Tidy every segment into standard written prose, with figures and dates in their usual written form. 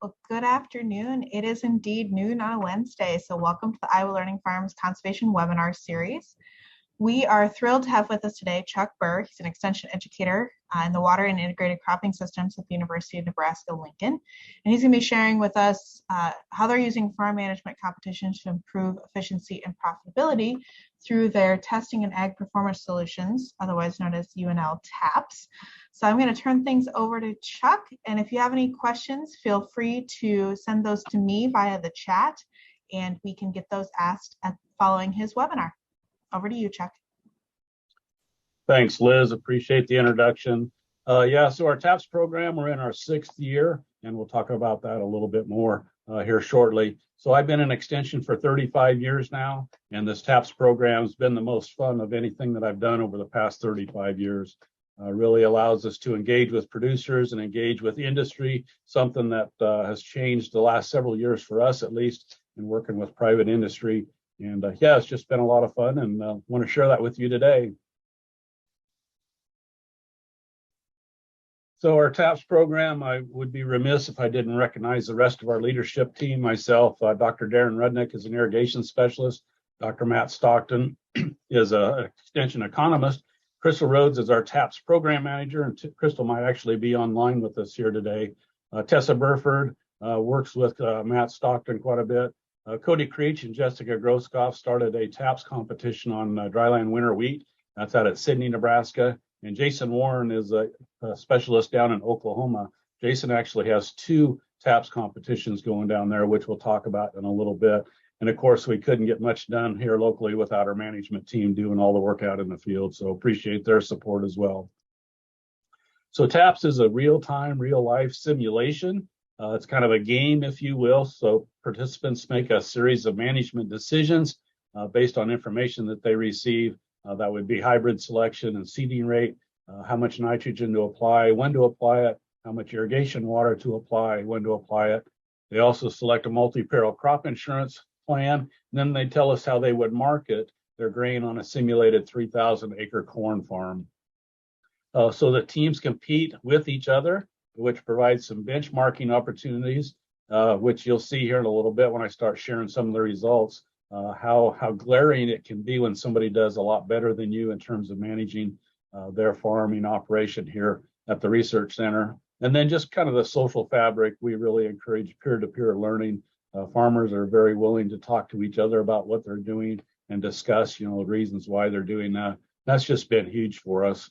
Well, good afternoon. It is indeed noon on a Wednesday, so welcome to the Iowa Learning Farms Conservation Webinar Series. We are thrilled to have with us today Chuck Burr. He's an extension educator in the water and integrated cropping systems at the University of Nebraska-Lincoln. And he's going to be sharing with us how they're using farm management competitions to improve efficiency and profitability through their testing and ag performance solutions, otherwise known as UNL TAPS. So I'm going to turn things over to Chuck. And if you have any questions, feel free to send those to me via the chat, and we can get those asked following his webinar. Over to you, Chuck. Thanks, Liz. Appreciate the introduction. So our TAPS program, we're in our 6th year, and we'll talk about that a little bit more here shortly. So I've been in extension for 35 years now, and this TAPS program has been the most fun of anything that I've done over the past 35 years. Really allows us to engage with producers and engage with industry, something that has changed the last several years for us, at least, in working with private industry. And it's just been a lot of fun, and want to share that with you today. So our TAPS program, I would be remiss if I didn't recognize the rest of our leadership team. Myself, Dr. Darren Rudnick is an irrigation specialist. Dr. Matt Stockton is an extension economist. Crystal Rhodes is our TAPS program manager, and Crystal might actually be online with us here today. Tessa Burford works with Matt Stockton quite a bit. Cody Creech and Jessica Groskoff started a TAPS competition on dryland winter wheat. That's out at Sidney, Nebraska. And Jason Warren is a specialist down in Oklahoma. Jason actually has 2 TAPS competitions going down there, which we'll talk about in a little bit. And of course, we couldn't get much done here locally without our management team doing all the work out in the field. So appreciate their support as well. So TAPS is a real-time, real-life simulation. It's kind of a game, if you will. So participants make a series of management decisions based on information that they receive. That would be hybrid selection and seeding rate, how much nitrogen to apply, when to apply it, how much irrigation water to apply, when to apply it. They also select a multi-peril crop insurance plan. And then they tell us how they would market their grain on a simulated 3,000-acre corn farm. So the teams compete with each other, which provides some benchmarking opportunities, which you'll see here in a little bit when I start sharing some of the results, how glaring it can be when somebody does a lot better than you in terms of managing their farming operation here at the research center. And then just kind of the social fabric, we really encourage peer-to-peer learning. Farmers are very willing to talk to each other about what they're doing and discuss, the reasons why they're doing that. That's just been huge for us.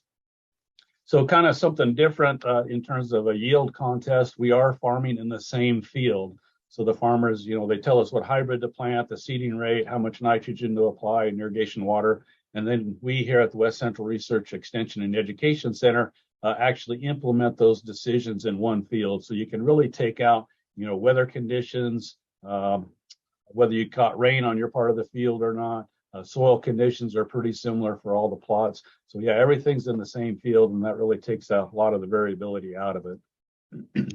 So kind of something different in terms of a yield contest. We are farming in the same field. So the farmers, they tell us what hybrid to plant, the seeding rate, how much nitrogen to apply, and irrigation water. And then we here at the West Central Research Extension and Education Center actually implement those decisions in one field. So you can really take out, weather conditions, whether you caught rain on your part of the field or not. Soil conditions are pretty similar for all the plots. So yeah, everything's in the same field, and that really takes a lot of the variability out of it.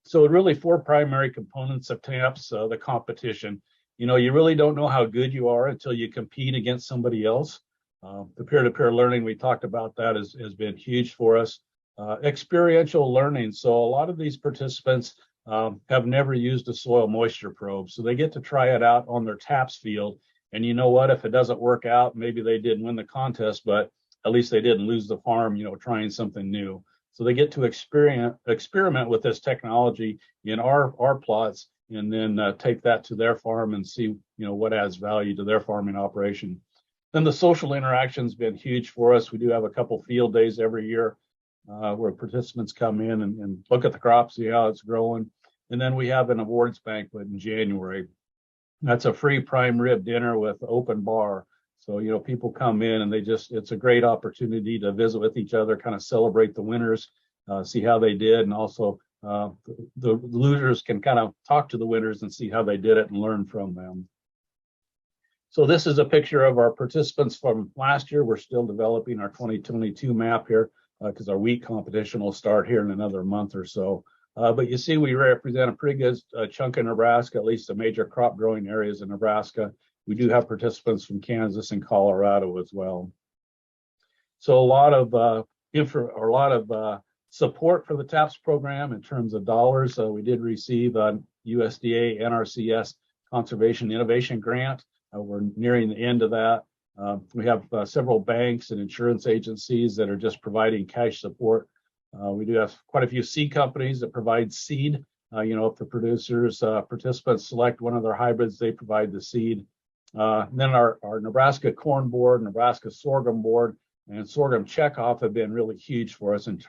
So really 4 primary components of TAPS, the competition. You really don't know how good you are until you compete against somebody else. The peer-to-peer learning, we talked about that, has been huge for us. Experiential learning. So a lot of these participants have never used a soil moisture probe. So they get to try it out on their TAPS field. And you know what, if it doesn't work out, maybe they didn't win the contest, but at least they didn't lose the farm, trying something new. So they get to experiment with this technology in our plots, and then take that to their farm and see, what adds value to their farming operation. Then the social interaction's been huge for us. We do have a couple field days every year where participants come in and look at the crop, see how it's growing. And then we have an awards banquet in January. That's a free prime rib dinner with open bar. So, people come in and it's a great opportunity to visit with each other, kind of celebrate the winners, see how they did. And also the losers can kind of talk to the winners and see how they did it and learn from them. So this is a picture of our participants from last year. We're still developing our 2022 map here because our wheat competition will start here in another month or so. But you see, we represent a pretty good chunk of Nebraska, at least the major crop growing areas in Nebraska. We do have participants from Kansas and Colorado as well. So a lot of support for the TAPS program in terms of dollars. We did receive a USDA NRCS Conservation Innovation Grant. We're nearing the end of that. We have several banks and insurance agencies that are just providing cash support. We do have quite a few seed companies that provide seed. If the producers, participants select one of their hybrids, they provide the seed. Then our Nebraska Corn Board, Nebraska Sorghum Board, and Sorghum Checkoff have been really huge for us in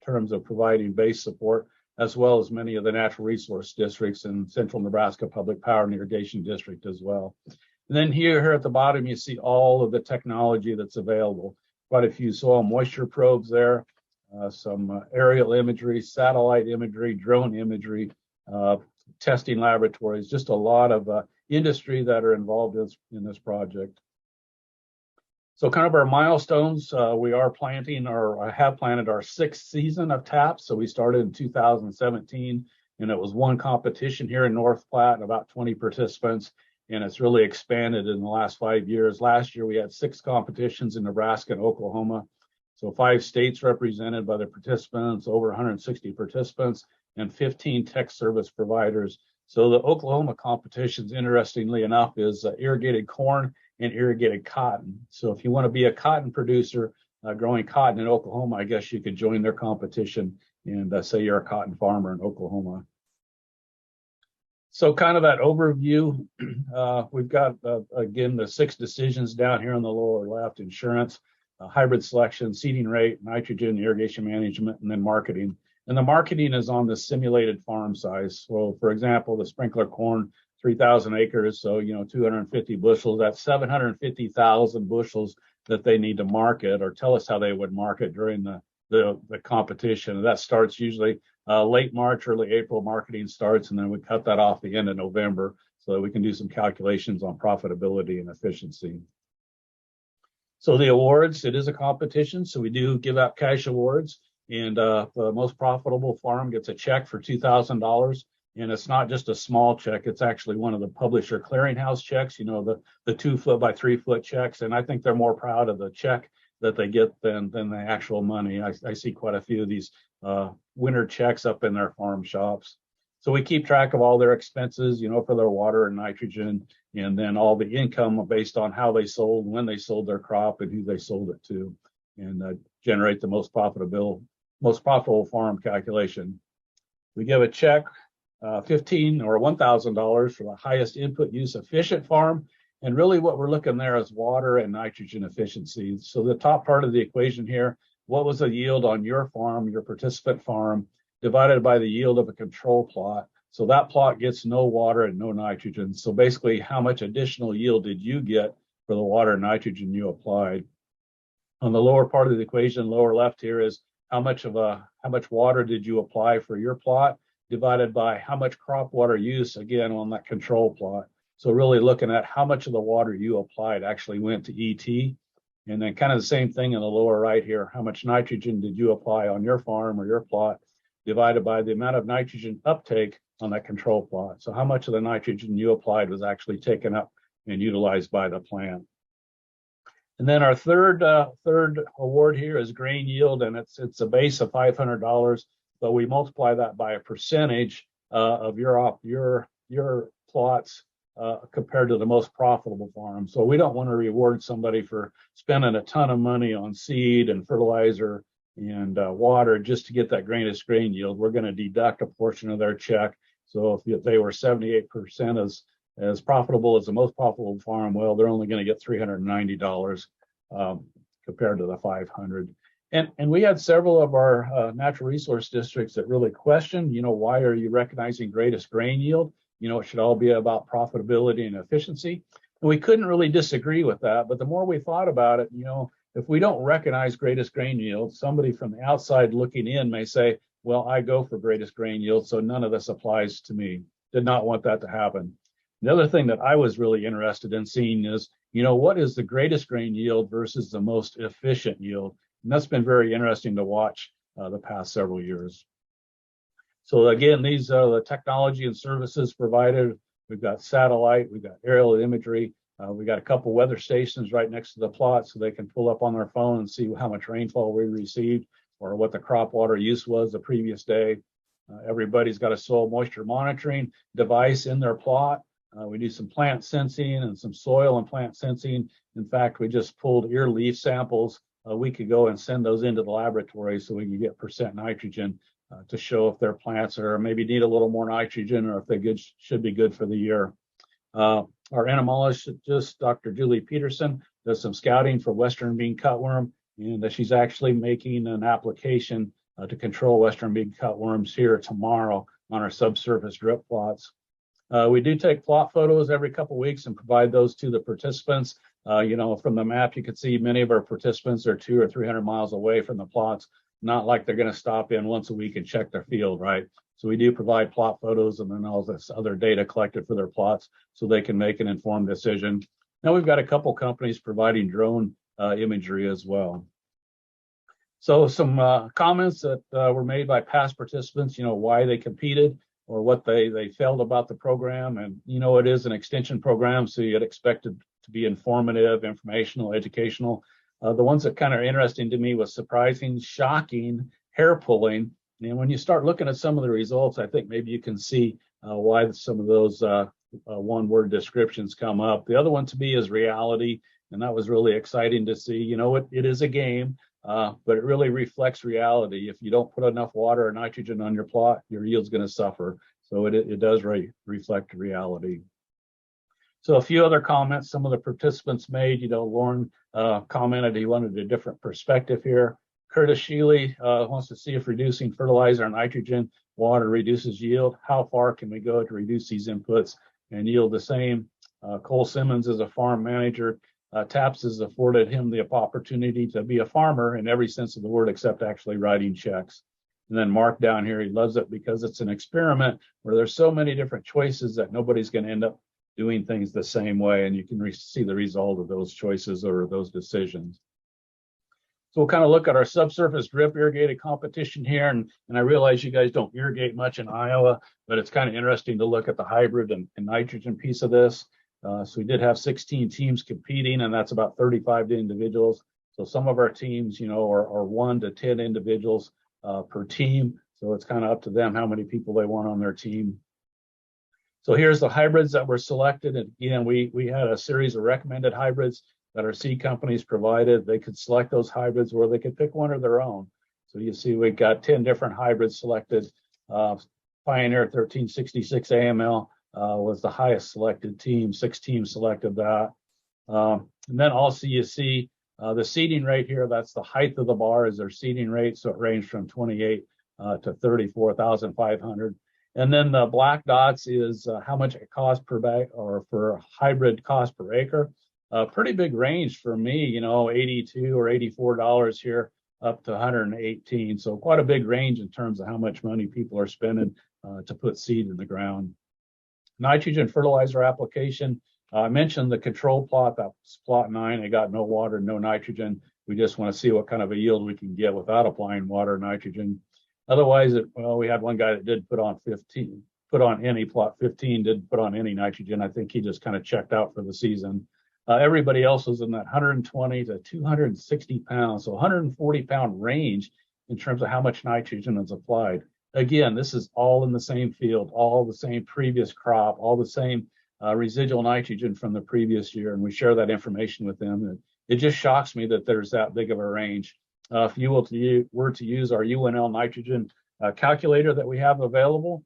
terms of providing base support, as well as many of the natural resource districts in Central Nebraska Public Power and Irrigation District as well. And then here at the bottom, you see all of the technology that's available. Quite a few soil moisture probes there, some aerial imagery, satellite imagery, drone imagery, testing laboratories, just a lot of industry that are involved in this project. So kind of our milestones, we are planting, or I have planted our 6th season of TAPS. So we started in 2017, and it was one competition here in North Platte and about 20 participants, and it's really expanded in the last 5 years. Last year, we had 6 competitions in Nebraska and Oklahoma. So 5 states represented by the participants, over 160 participants, and 15 tech service providers. So the Oklahoma competitions, interestingly enough, is irrigated corn and irrigated cotton. So if you want to be a cotton producer growing cotton in Oklahoma, I guess you could join their competition and say you're a cotton farmer in Oklahoma. So kind of that overview, we've got, again, the 6 decisions down here on the lower left: insurance, hybrid selection, seeding rate, nitrogen, irrigation management, and then marketing. And the marketing is on the simulated farm size. So for example, the sprinkler corn, 3,000 acres, so 250 bushels, that's 750,000 bushels that they need to market, or tell us how they would market during the competition. And that starts usually late March, early April. Marketing starts, and then we cut that off the end of November so that we can do some calculations on profitability and efficiency. So the awards, it is a competition, so we do give out cash awards, and the most profitable farm gets a check for $2,000. And it's not just a small check, it's actually one of the publisher clearinghouse checks, the 2 foot by 3 foot checks. And I think they're more proud of the check that they get than the actual money. I see quite a few of these winter checks up in their farm shops. So we keep track of all their expenses, for their water and nitrogen, and then all the income based on how they sold, when they sold their crop, and who they sold it to, and generate the most profitable farm calculation. We give a check, $1,500 or $1,000 for the highest input use efficient farm. And really what we're looking there is water and nitrogen efficiency. So the top part of the equation here, what was the yield on your farm, your participant farm, divided by the yield of a control plot. So that plot gets no water and no nitrogen. So basically, how much additional yield did you get for the water and nitrogen you applied? On the lower part of the equation, lower left here, is how much water did you apply for your plot, divided by how much crop water use, again, on that control plot. So really looking at how much of the water you applied actually went to ET. And then kind of the same thing in the lower right here, how much nitrogen did you apply on your farm or your plot, divided by the amount of nitrogen uptake on that control plot. So how much of the nitrogen you applied was actually taken up and utilized by the plant. And then our third award here is grain yield, and it's a base of $500, but we multiply that by a percentage of your plots compared to the most profitable farm. So we don't want to reward somebody for spending a ton of money on seed and fertilizer and water just to get that greatest grain yield. We're going to deduct a portion of their check. So if they were 78% as profitable as the most profitable farm, well, they're only going to get $390 compared to the $500. And we had several of our natural resource districts that really questioned, why are you recognizing greatest grain yield? It should all be about profitability and efficiency. And we couldn't really disagree with that. But the more we thought about it, if we don't recognize greatest grain yield, somebody from the outside looking in may say, well, I go for greatest grain yield, so none of this applies to me. Did not want that to happen. The other thing that I was really interested in seeing is, what is the greatest grain yield versus the most efficient yield? And that's been very interesting to watch the past several years. So again, these are the technology and services provided. We've got satellite, we've got aerial imagery, we got a couple weather stations right next to the plot so they can pull up on their phone and see how much rainfall we received. or what the crop water use was the previous day. Everybody's got a soil moisture monitoring device in their plot. We do some plant sensing and some soil and plant sensing. In fact, we just pulled ear leaf samples a week ago and send those into the laboratory so we can get percent nitrogen to show if their plants are maybe need a little more nitrogen or if they should be good for the year. Our entomologist, Dr. Julie Peterson, does some scouting for western bean cutworm, and she's actually making an application to control western bean cutworms here tomorrow on our subsurface drip plots. We do take plot photos every couple of weeks and provide those to the participants. From the map, you can see many of our participants are 200 or 300 miles away from the plots, not like they're going to stop in once a week and check their field, right? So we do provide plot photos and then all this other data collected for their plots so they can make an informed decision. Now we've got a couple companies providing drone imagery as well. So some comments that were made by past participants, why they competed or what they felt about the program. And, it is an extension program, so you'd expect it to be informative, informational, educational. The ones that kind of interesting to me was surprising, shocking, hair pulling. And when you start looking at some of the results, I think maybe you can see why some of those one-word descriptions come up. The other one to me is reality, and that was really exciting to see. It is a game, but it really reflects reality. If you don't put enough water or nitrogen on your plot, your yield's going to suffer. So it does reflect reality. So a few other comments some of the participants made. Lauren commented he wanted a different perspective here. Curtis Sheely wants to see if reducing fertilizer and nitrogen water reduces yield. How far can we go to reduce these inputs and yield the same? Cole Simmons is a farm manager. TAPS has afforded him the opportunity to be a farmer in every sense of the word except actually writing checks. And then Mark down here, he loves it because it's an experiment where there's so many different choices that nobody's going to end up doing things the same way, and you can see the result of those choices or those decisions. So we'll kind of look at our subsurface drip irrigated competition here, and I realize you guys don't irrigate much in Iowa, but it's kind of interesting to look at the hybrid and nitrogen piece of this. So we did have 16 teams competing, and that's about 35 individuals. So some of our teams, are 1 to 10 individuals per team. So it's kind of up to them how many people they want on their team. So here's the hybrids that were selected. And again, we had a series of recommended hybrids that our seed companies provided. They could select those hybrids or they could pick one of their own. So you see we got 10 different hybrids selected. Pioneer 1366 AML was the highest selected team. 6 teams selected that. And then also you see the seeding rate here. That's the height of the bar is their seeding rate. So it ranged from 28 to 34,500. And then the black dots is how much it costs per bag or for hybrid cost per acre. Pretty big range for me, $82 or $84 here up to $118. So quite a big range in terms of how much money people are spending to put seed in the ground. Nitrogen fertilizer application. I mentioned the control plot, that's plot 9. It got no water, no nitrogen. We just want to see what kind of a yield we can get without applying water and nitrogen. Otherwise, we had one guy that did put on any plot 15, didn't put on any nitrogen. I think he just kind of checked out for the season. Everybody else was in that 120 to 260 pounds, so 140 pound range in terms of how much nitrogen is applied. Again, this is all in the same field, all the same previous crop, all the same residual nitrogen from the previous year, and we share that information with them. And it just shocks me that there's that big of a range. If you were to use our UNL nitrogen calculator that we have available,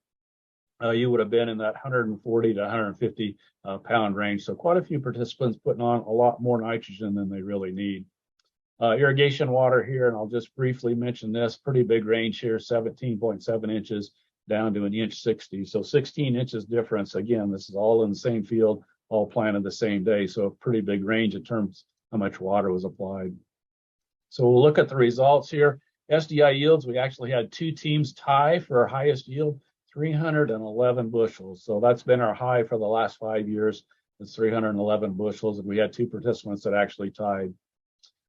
you would have been in that 140 to 150 pound range. So quite a few participants putting on a lot more nitrogen than they really need. Irrigation water here, and I'll just briefly mention this, pretty big range here, 17.7 inches down to 1.60 inches. So 16 inches difference. Again, this is all in the same field, all planted the same day. So a pretty big range in terms of how much water was applied. So we'll look at the results here. SDI yields, we actually had 2 teams tie for our highest yield, 311 bushels. So that's been our high for the last 5 years. It's 311 bushels, and we had 2 participants that actually tied.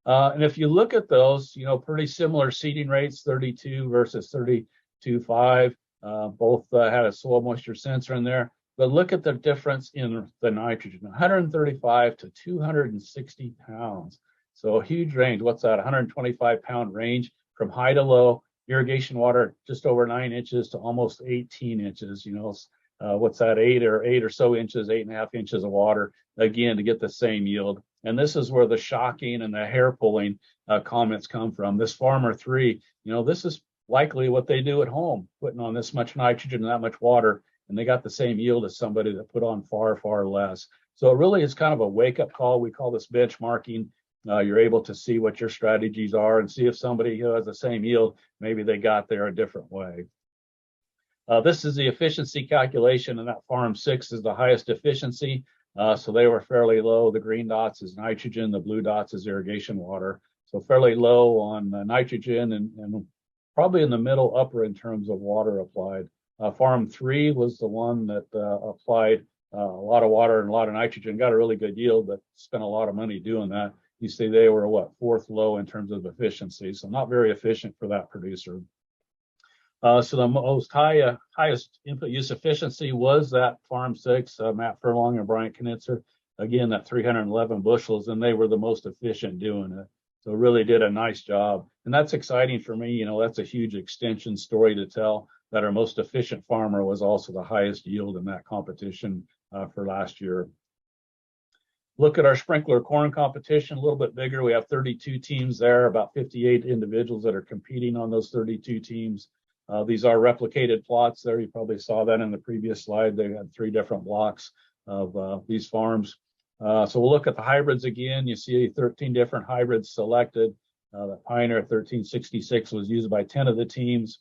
And if you look at those, pretty similar seeding rates, 32 versus 32.5. Both had a soil moisture sensor in there. But look at the difference in the nitrogen, 135 to 260 pounds. So a huge range. What's that? 125 pound range from high to low. Irrigation water just over 9 inches to almost 18 inches. What's that, 8.5 inches, 8.5 inches of water, again, to get the same yield. And this is where the shocking and the hair pulling comments come from. This farmer 3, this is likely what they do at home, putting on this much nitrogen and that much water, and they got the same yield as somebody that put on far, far less. So it really is kind of a wake-up call. We call this benchmarking. You're able to see what your strategies are and see if somebody who has the same yield, maybe they got there a different way. This is the efficiency calculation, and that farm 6 is the highest efficiency. So they were fairly low. The green dots is nitrogen, the blue dots is irrigation water. So fairly low on nitrogen and probably in the middle upper in terms of water applied. Farm 3 was the one that applied a lot of water and a lot of nitrogen, got a really good yield, but spent a lot of money doing that. You see they were 4th low in terms of efficiency, so not very efficient for that producer. So the most highest input use efficiency was that farm 6, Matt Furlong and Brian Knitzer. Again, that 311 bushels, and they were the most efficient doing it. So really did a nice job. And that's exciting for me. That's a huge extension story to tell, that our most efficient farmer was also the highest yield in that competition for last year. Look at our sprinkler corn competition, a little bit bigger. We have 32 teams there, about 58 individuals that are competing on those 32 teams. These are replicated plots there. You probably saw that in the previous slide. They had 3 different blocks of these farms. So we'll look at the hybrids again. You see 13 different hybrids selected. The Pioneer 1366 was used by 10 of the teams.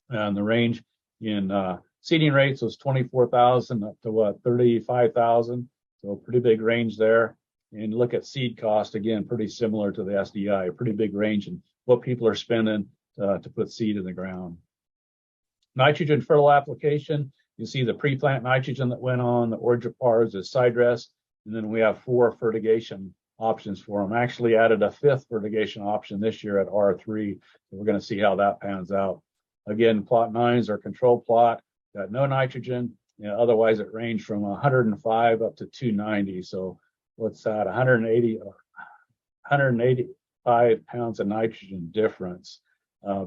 And the range in seeding rates was 24,000 up to 35,000. So a pretty big range there. And look at seed cost, again, pretty similar to the SDI, a pretty big range in what people are spending to put seed in the ground. Nitrogen fertile application, you see the pre-plant nitrogen that went on, the orgipars, the side dress, and then we have 4 fertigation options for them. Actually added a 5th fertigation option this year at R3. So we're going to see how that pans out. Again, plot 9 is our control plot, got no nitrogen. Otherwise it ranged from 105 up to 290. So what's that? 185 pounds of nitrogen difference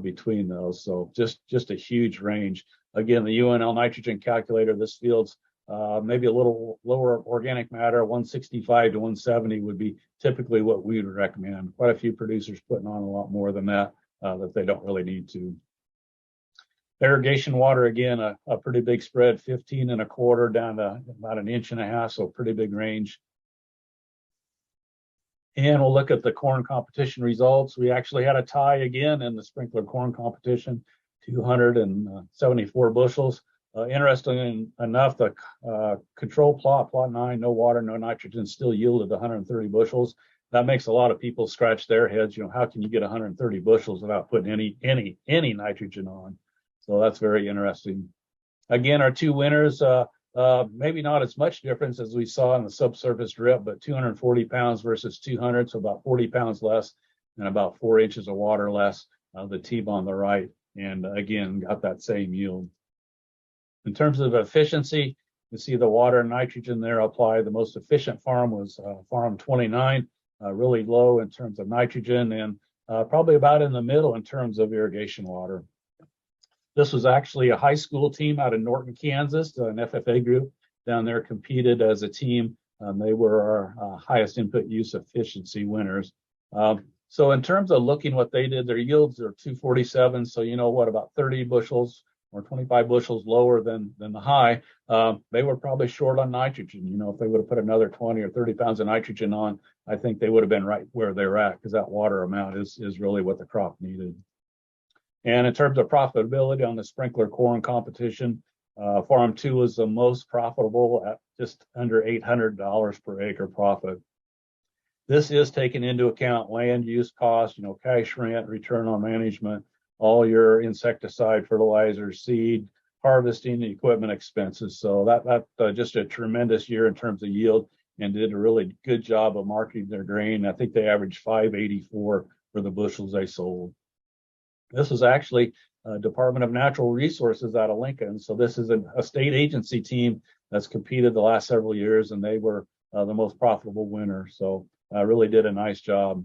between those. So just a huge range. Again, the UNL nitrogen calculator, this field's maybe a little lower organic matter, 165 to 170 would be typically what we would recommend. Quite a few producers putting on a lot more than that they don't really need to. Irrigation water, again, a pretty big spread, 15 1/4 down to about 1.5 inches, so pretty big range. And we'll look at the corn competition results. We actually had a tie again in the sprinkler corn competition, 274 bushels. Interestingly enough, the control plot 9, no water, no nitrogen, still yielded 130 bushels. That makes a lot of people scratch their heads. How can you get 130 bushels without putting any nitrogen on? So that's very interesting. Again, our 2 winners, maybe not as much difference as we saw in the subsurface drip, but 240 pounds versus 200, so about 40 pounds less and about 4 inches of water less. The team on the right, and again, got that same yield. In terms of efficiency, you see the water and nitrogen there applied. The most efficient farm was farm 29, really low in terms of nitrogen and probably about in the middle in terms of irrigation water. This was actually a high school team out of Norton, Kansas, an FFA group down there competed as a team. They were our highest input use efficiency winners. So in terms of looking what they did, their yields are 247. So about 30 bushels or 25 bushels lower than the high. They were probably short on nitrogen. If they would have put another 20 or 30 pounds of nitrogen on, I think they would have been right where they're at, because that water amount is really what the crop needed. And in terms of profitability on the sprinkler corn competition, farm 2 was the most profitable at just under $800 per acre profit. This is taking into account land use costs, cash rent, return on management, all your insecticide, fertilizer, seed, harvesting, equipment expenses. So that just a tremendous year in terms of yield, and did a really good job of marketing their grain. I think they averaged 584 for the bushels they sold. This is actually Department of Natural Resources out of Lincoln. So this is a state agency team that's competed the last several years, and they were the most profitable winner. So really did a nice job.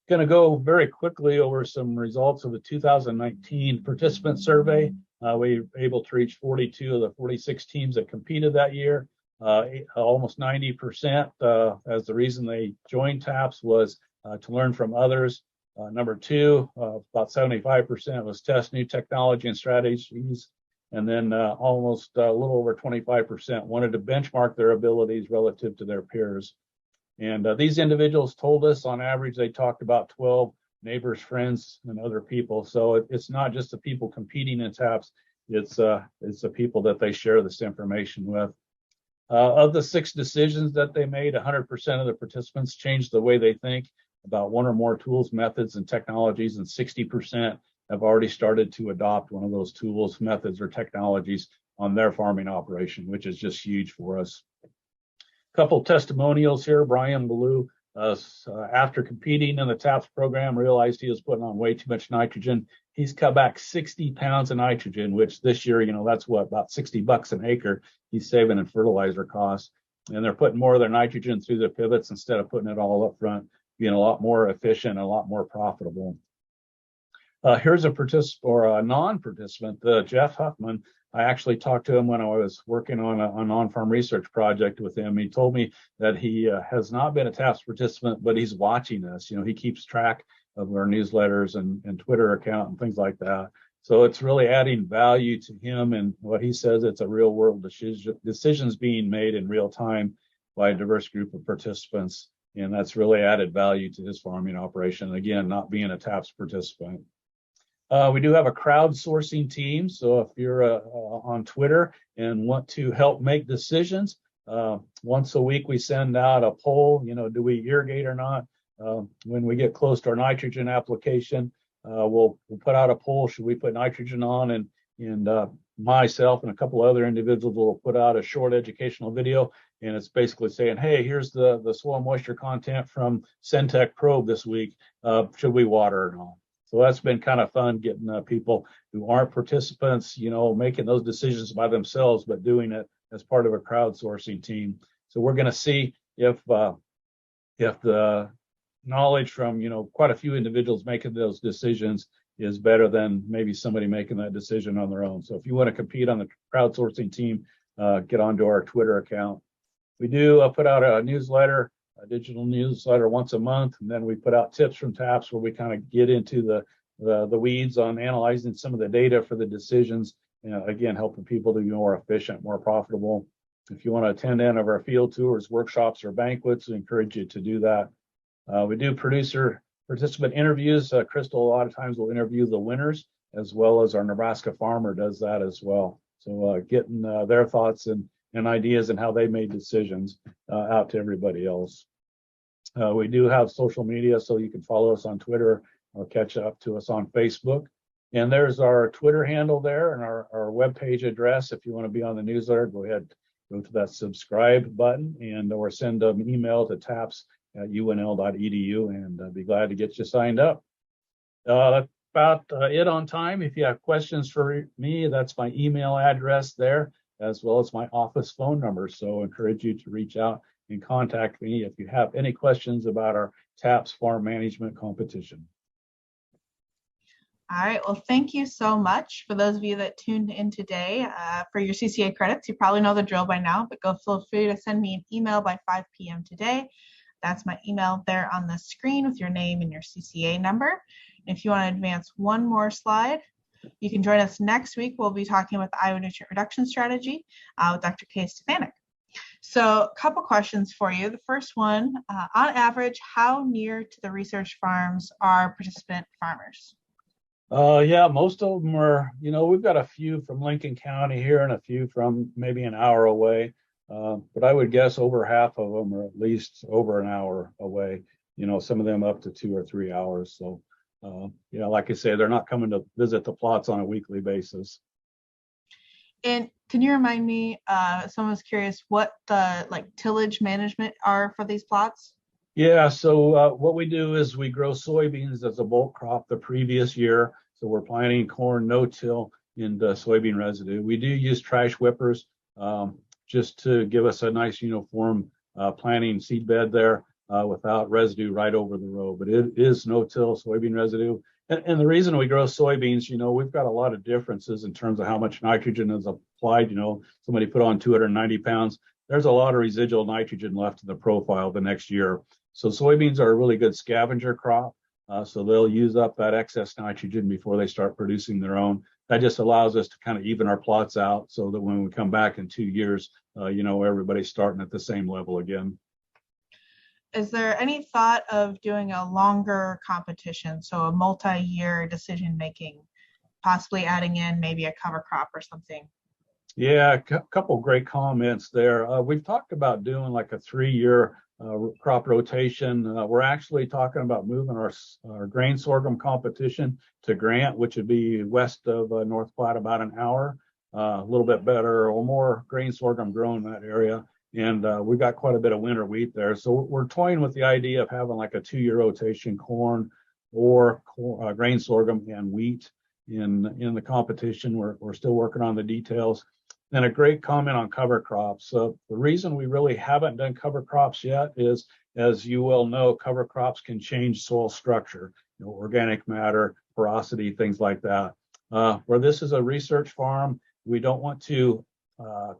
Going to go very quickly over some results of the 2019 participant survey. We were able to reach 42 of the 46 teams that competed that year. Almost 90% as the reason they joined TAPS was to learn from others. Number two, about 75% was test new technology and strategies. And then almost a little over 25% wanted to benchmark their abilities relative to their peers. And these individuals told us on average they talked about 12 neighbors, friends, and other people. So it's not just the people competing in TAPS, it's the people that they share this information with. Of the 6 decisions that they made, 100% of the participants changed the way they think about one or more tools, methods, and technologies, and 60% have already started to adopt one of those tools, methods, or technologies on their farming operation, which is just huge for us. Couple testimonials here. Brian Ballou, after competing in the TAPS program, realized he was putting on way too much nitrogen. He's cut back 60 pounds of nitrogen, which this year, that's what, about $60 an acre he's saving in fertilizer costs. And they're putting more of their nitrogen through the pivots instead of putting it all up front, being a lot more efficient and a lot more profitable. Here's a participant or a non-participant, Jeff Huffman. I actually talked to him when I was working on an on-farm research project with him. He told me that he has not been a TAPS participant, but he's watching us. He keeps track of our newsletters and Twitter account and things like that. So it's really adding value to him. And what he says, it's a real world decisions being made in real time by a diverse group of participants. And that's really added value to his farming operation. Again, not being a TAPS participant. We do have a crowdsourcing team. So if you're on Twitter and want to help make decisions, once a week we send out a poll, do we irrigate or not? When we get close to our nitrogen application, we'll put out a poll, should we put nitrogen on? And myself and a couple other individuals will put out a short educational video. And it's basically saying, hey, here's the soil moisture content from Centec Probe this week. Should we water or not? So that's been kind of fun getting people who aren't participants, making those decisions by themselves, but doing it as part of a crowdsourcing team. So we're going to see if the knowledge from, quite a few individuals making those decisions is better than maybe somebody making that decision on their own. So if you want to compete on the crowdsourcing team, get onto our Twitter account. We do put out a newsletter, a digital newsletter once a month, and then we put out tips from TAPS where we kind of get into the weeds on analyzing some of the data for the decisions, again, helping people to be more efficient, more profitable. If you want to attend any of our field tours, workshops, or banquets, we encourage you to do that. We do producer participant interviews. Crystal, a lot of times, will interview the winners, as well as our Nebraska farmer does that as well. So getting their thoughts and ideas and how they made decisions out to everybody else. We do have social media, so you can follow us on Twitter or catch up to us on Facebook. And there's our Twitter handle there and our webpage address. If you want to be on the newsletter, go ahead, go to that subscribe button or send an email to taps@unl.edu, and I'd be glad to get you signed up. That's about it on time. If you have questions for me, that's my email address there, as well as my office phone number. So I encourage you to reach out and contact me if you have any questions about our TAPS farm management competition. All right, well, thank you so much. For those of you that tuned in today, for your CCA credits, you probably know the drill by now, but feel free to send me an email by 5 p.m. today. That's my email there on the screen with your name and your CCA number. And if you want to advance one more slide, you can join us next week. We'll be talking about the Iowa nutrient reduction strategy with Dr. Kay Stefanik. So a couple questions for you. The first one, on average, how near to the research farms are participant farmers? Yeah, most of them are, we've got a few from Lincoln County here and a few from maybe an hour away. But I would guess over half of them are at least over an hour away, some of them up to 2 or 3 hours. So, like I say, they're not coming to visit the plots on a weekly basis. And can you remind me, someone's curious, what the tillage management are for these plots? Yeah, so what we do is we grow soybeans as a bulk crop the previous year. So we're planting corn, no-till, and soybean residue. We do use trash whippers just to give us a nice uniform planting seed bed there. without residue right over the row. But it is no-till soybean residue. And the reason we grow soybeans, we've got a lot of differences in terms of how much nitrogen is applied. Somebody put on 290 pounds. There's a lot of residual nitrogen left in the profile the next year. So soybeans are a really good scavenger crop. So they'll use up that excess nitrogen before they start producing their own. That just allows us to kind of even our plots out so that when we come back in 2 years, everybody's starting at the same level again. Is there any thought of doing a longer competition, so a multi-year decision making, possibly adding in maybe a cover crop or something? Yeah, a couple great comments there. We've talked about doing like a 3-year crop rotation. We're actually talking about moving our grain sorghum competition to Grant, which would be west of North Platte, about an hour. A little bit better or more grain sorghum grown in that area. And we've got quite a bit of winter wheat there. So we're toying with the idea of having like a 2-year rotation, corn or grain sorghum and wheat in the competition. We're still working on the details. Then a great comment on cover crops. The reason we really haven't done cover crops yet is, as you well know, cover crops can change soil structure, organic matter, porosity, things like that. Where this is a research farm, we don't want to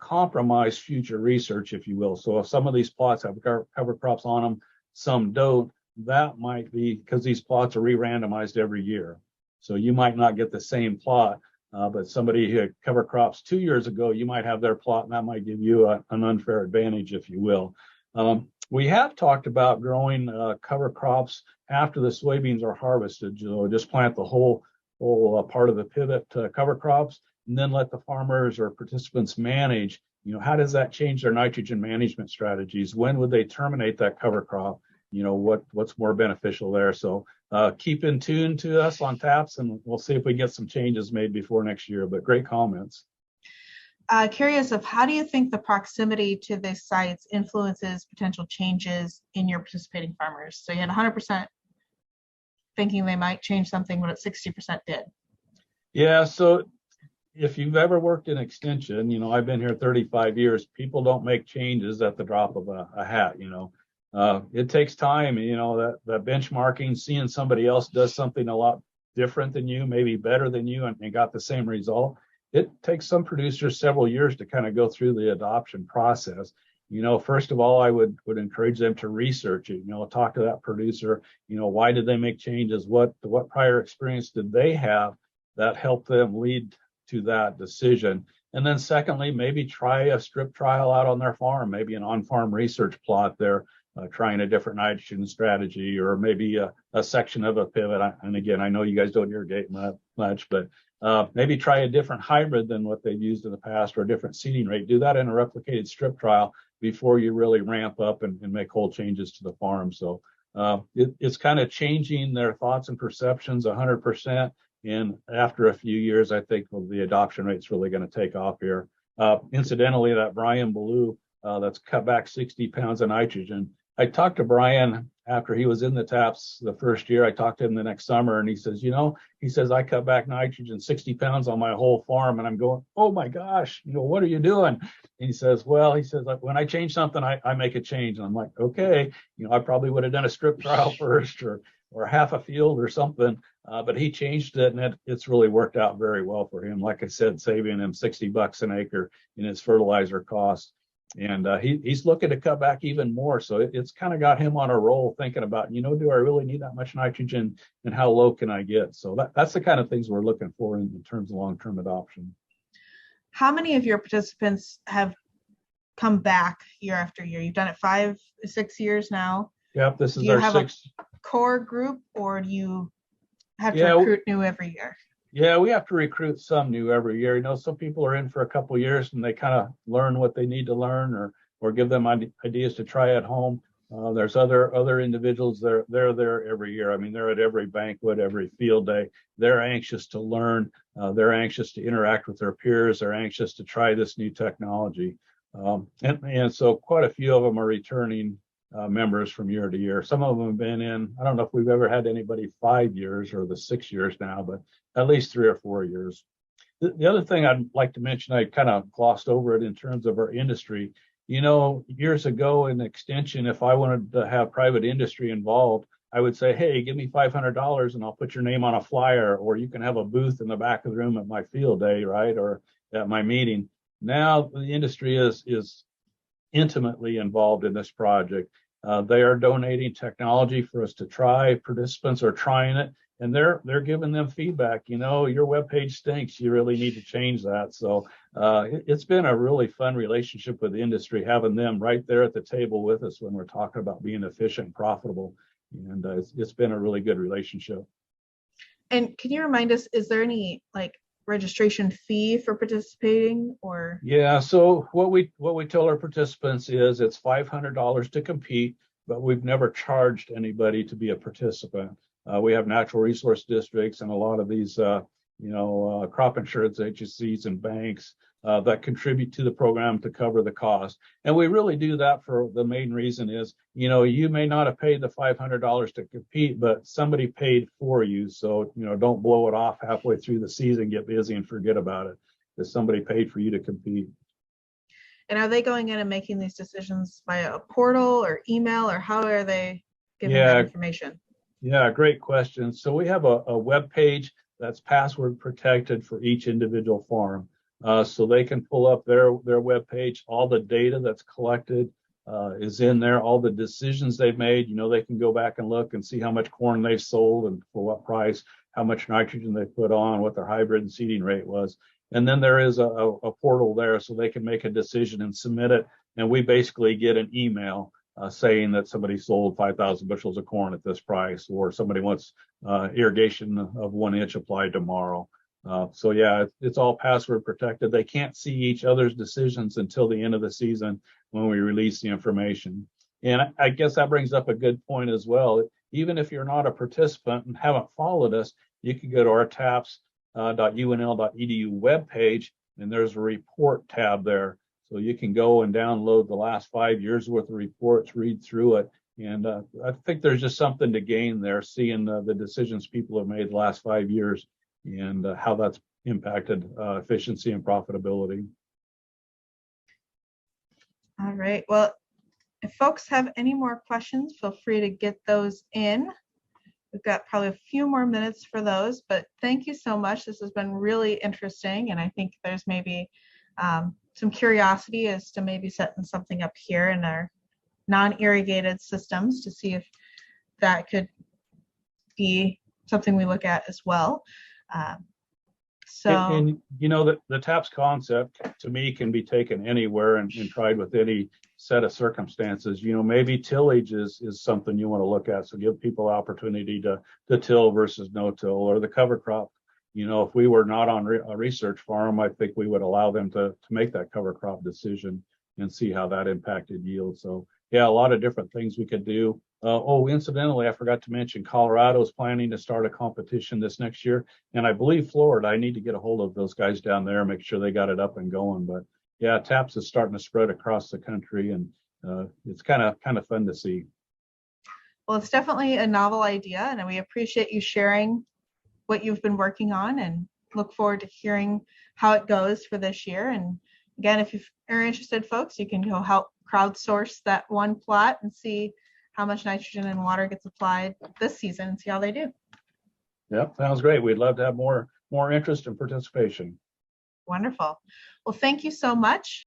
compromise future research, if you will. So if some of these plots have cover crops on them, some don't, that might be because these plots are re-randomized every year. So you might not get the same plot, but somebody who had cover crops 2 years ago, you might have their plot, and that might give you an unfair advantage, if you will. We have talked about growing cover crops after the soybeans are harvested. Just plant the whole part of the pivot to cover crops, and then let the farmers or participants manage. How does that change their nitrogen management strategies? When would they terminate that cover crop? What's more beneficial there? So keep in tune to us on TAPS, and we'll see if we get some changes made before next year. But great comments. Curious of how do you think the proximity to these sites influences potential changes in your participating farmers? So you had 100% thinking they might change something, but 60% did. Yeah, so if you've ever worked in extension, I've been here 35 years, people don't make changes at the drop of a hat. It takes time, that benchmarking, seeing somebody else does something a lot different than you, maybe better than you, and got the same result. It takes some producers several years to kind of go through the adoption process. First of all, I would encourage them to research it, talk to that producer, why did they make changes? What prior experience did they have that helped them lead to that decision? And then secondly, maybe try a strip trial out on their farm, maybe an on-farm research plot there, trying a different nitrogen strategy, or maybe a section of a pivot. And again, I know you guys don't irrigate much, but maybe try a different hybrid than what they've used in the past, or a different seeding rate. Do that in a replicated strip trial before you really ramp up and make whole changes to the farm. So it's kind of changing their thoughts and perceptions 100%. And after a few years, I think the adoption rate's really going to take off here. Incidentally, that Brian Ballou that's cut back 60 pounds of nitrogen. I talked to Brian after he was in the TAPS the first year. I talked to him the next summer, and he says, I cut back nitrogen 60 pounds on my whole farm. And I'm going, oh my gosh, what are you doing? And he says, when I change something, I make a change. And I'm like, okay, I probably would have done a strip trial first, or half a field or something. But he changed it, and it's really worked out very well for him. Like I said, saving him $60 an acre in his fertilizer cost. And he's looking to cut back even more. So it's kind of got him on a roll, thinking about, do I really need that much nitrogen, and how low can I get? So that's the kind of things we're looking for in terms of long-term adoption. How many of your participants have come back year after year? You've done it 5, 6 years now. Yep, this is do you our have sixth. A core group, or do you have to recruit new every year? Yeah, we have to recruit some new every year. Some people are in for a couple of years and they kind of learn what they need to learn, or give them ideas to try at home. There's other individuals they're there every year. I mean, they're at every banquet, every field day. They're anxious to learn. They're anxious to interact with their peers. They're anxious to try this new technology. And so quite a few of them are returning members from year to year. Some of them have been in, I don't know if we've ever had anybody 5 years or the 6 years now, but at least 3 or 4 years. The other thing I'd like to mention, I kind of glossed over it in terms of our industry, Years ago in extension, if I wanted to have private industry involved, I would say, hey, give me $500 and I'll put your name on a flyer, or you can have a booth in the back of the room at my field day, right? Or at my meeting. Now the industry is intimately involved in this project. They are donating technology for us to try. Participants are trying it, and they're giving them feedback. Your webpage stinks. You really need to change that. So it's been a really fun relationship with the industry, having them right there at the table with us when we're talking about being efficient and profitable. And it's been a really good relationship. And can you remind us, is there any registration fee for participating, or? Yeah, so what we tell our participants is it's $500 to compete, but we've never charged anybody to be a participant. We have natural resource districts and a lot of these crop insurance agencies and banks that contribute to the program to cover the cost. And we really do that for the main reason is, you may not have paid the $500 to compete, but somebody paid for you. So, don't blow it off halfway through the season, get busy and forget about it, because somebody paid for you to compete. And are they going in and making these decisions via a portal or email, or how are they giving that information? Yeah, great question. So we have a web page that's password protected for each individual farm. So they can pull up their web page. All the data that's collected is in there. All the decisions they've made, they can go back and look and see how much corn they've sold and for what price, how much nitrogen they put on, what their hybrid and seeding rate was. And then there is a portal there so they can make a decision and submit it. And we basically get an email saying that somebody sold 5,000 bushels of corn at this price, or somebody wants irrigation of 1 inch applied tomorrow. So yeah, it's all password protected. They can't see each other's decisions until the end of the season when we release the information. And I guess that brings up a good point as well. Even if you're not a participant and haven't followed us, you can go to our taps.unl.edu webpage, and there's a report tab there. So you can go and download the last 5 years worth of reports, read through it. And I think there's just something to gain there, seeing the decisions people have made the last 5 years and how that's impacted efficiency and profitability. All right. Well, if folks have any more questions, feel free to get those in. We've got probably a few more minutes for those, but thank you so much. This has been really interesting, and I think there's maybe some curiosity as to maybe setting something up here in our non-irrigated systems to see if that could be something we look at as well. And the TAPS concept to me can be taken anywhere and tried with any set of circumstances. Maybe tillage is something you want to look at. So give people opportunity to till versus no till, or the cover crop. If we were not on a research farm, I think we would allow them to make that cover crop decision and see how that impacted yield. So yeah, a lot of different things we could do. Incidentally, I forgot to mention Colorado's planning to start a competition this next year. And I believe Florida, I need to get a hold of those guys down there and make sure they got it up and going. But yeah, TAPS is starting to spread across the country, and it's kind of fun to see. Well, it's definitely a novel idea, and we appreciate you sharing what you've been working on, and look forward to hearing how it goes for this year. And again, if you are interested, folks, you can go help crowdsource that one plot and see how much nitrogen and water gets applied this season and see how they do. Yep, sounds great. We'd love to have more interest and participation. Wonderful. Well, thank you so much.